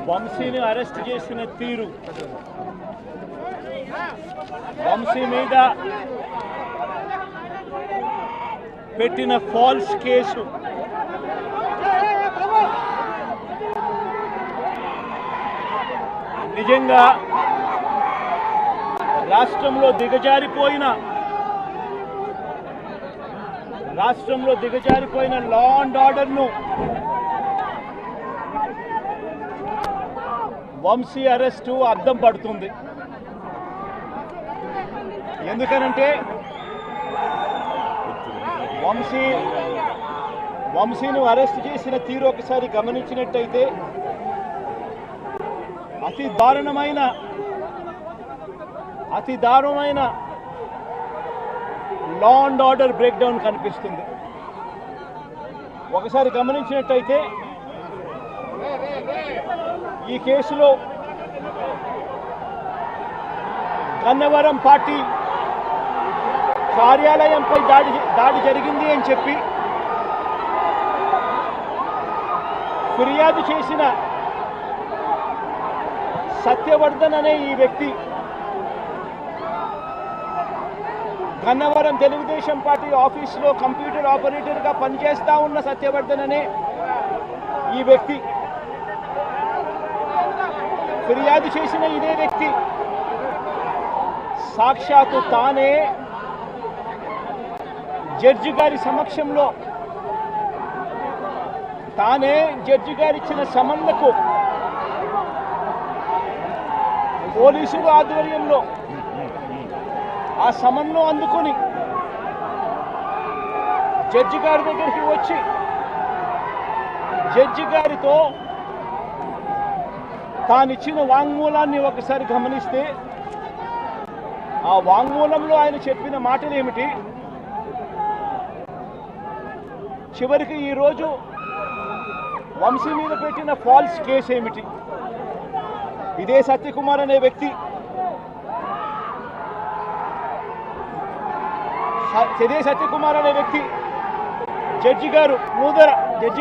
వంశీని అరెస్ట్ చేసిన తీరు, వంశీ మీద పెట్టిన ఫాల్స్ కేసు నిజంగా రాష్ట్రంలో దిగజారిపోయిన లా అండ్ ఆర్డర్ను వంశీ అరెస్టు అద్దం పడుతుంది. ఎందుకనంటే వంశీని అరెస్ట్ చేసిన తీరు ఒకసారి గమనించినట్టయితే అతి దారుణమైన law and order break down కనిపిస్తుంది. ఒకసారి గమనించినట్టయితే ఈ కేసులో గన్నవరం పార్టీ కార్యాలయంపై దాడి జరిగింది అని చెప్పి ఫిర్యాదు చేసిన సత్యవర్ధన్ అనే ఈ వ్యక్తి, గన్నవరం తెలుగుదేశం పార్టీ ఆఫీసులో కంప్యూటర్ ఆపరేటర్గా పనిచేస్తా ఉన్న సత్యవర్ధన్ అనే ఈ వ్యక్తి, ఫిర్యాదు చేసిన ఇదే వ్యక్తి సాక్షాత్తు తానే జడ్జి గారి సమక్షంలో జడ్జి గారు ఇచ్చిన సమన్లకు పోలీసులు ఆధ్వర్యంలో ఆ సమన్ను అందుకొని జడ్జి గారి దగ్గరికి వచ్చి జడ్జి గారితో తానిచ్చిన వాంగ్మూలాన్ని ఒకసారి గమనిస్తే ఆ వాంగ్మూలంలో ఆయన చెప్పిన మాటలు ఏమిటి, చివరికి ఈరోజు వంశీ మీద పెట్టిన ఫాల్స్ కేసు ఏమిటి, ఇదే సత్యకుమార్ అనే వ్యక్తి జడ్జి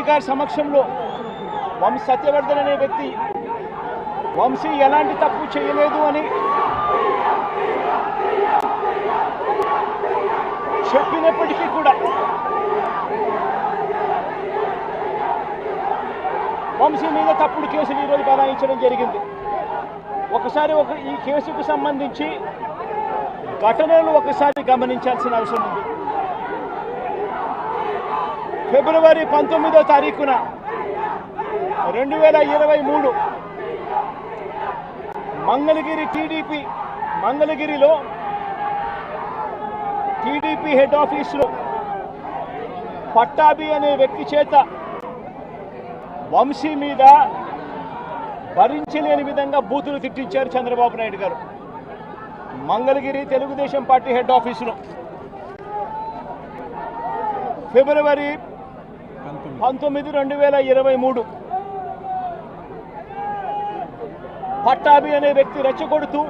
గారి సమక్షంలో సత్యవర్ధన్ అనే వ్యక్తి వంశీ ఎలాంటి తప్పు చేయలేదు అని చెప్పినప్పటికీ కూడా వంశీ మీద తప్పుడు కేసులు ఈరోజు బనాయించడం జరిగింది. ఒకసారి ఈ కేసుకు సంబంధించి ఘటనలు ఒకసారి గమనించాల్సిన అవసరం ఉంది. ఫిబ్రవరి 19వ తారీఖున 2023 మంగళగిరిలో టీడీపీ హెడ్ ఆఫీసులో పట్టాభి అనే వ్యక్తి చేత వంశీ మీద భరించలేని విధంగా బూతులు తిట్టించారు చంద్రబాబు నాయుడు గారు. మంగళగిరి తెలుగుదేశం పార్టీ హెడ్ ఆఫీసులో ఫిబ్రవరి 19, 2023 పట్టాభి అనే వ్యక్తి రెచ్చగొడుతూ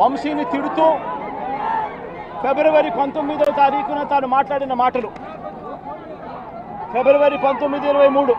వంశీని తిడుతూ ఫిబ్రవరి 19వ తారీఖున తాను మాట్లాడిన మాటలు, ఫిబ్రవరి 19, 23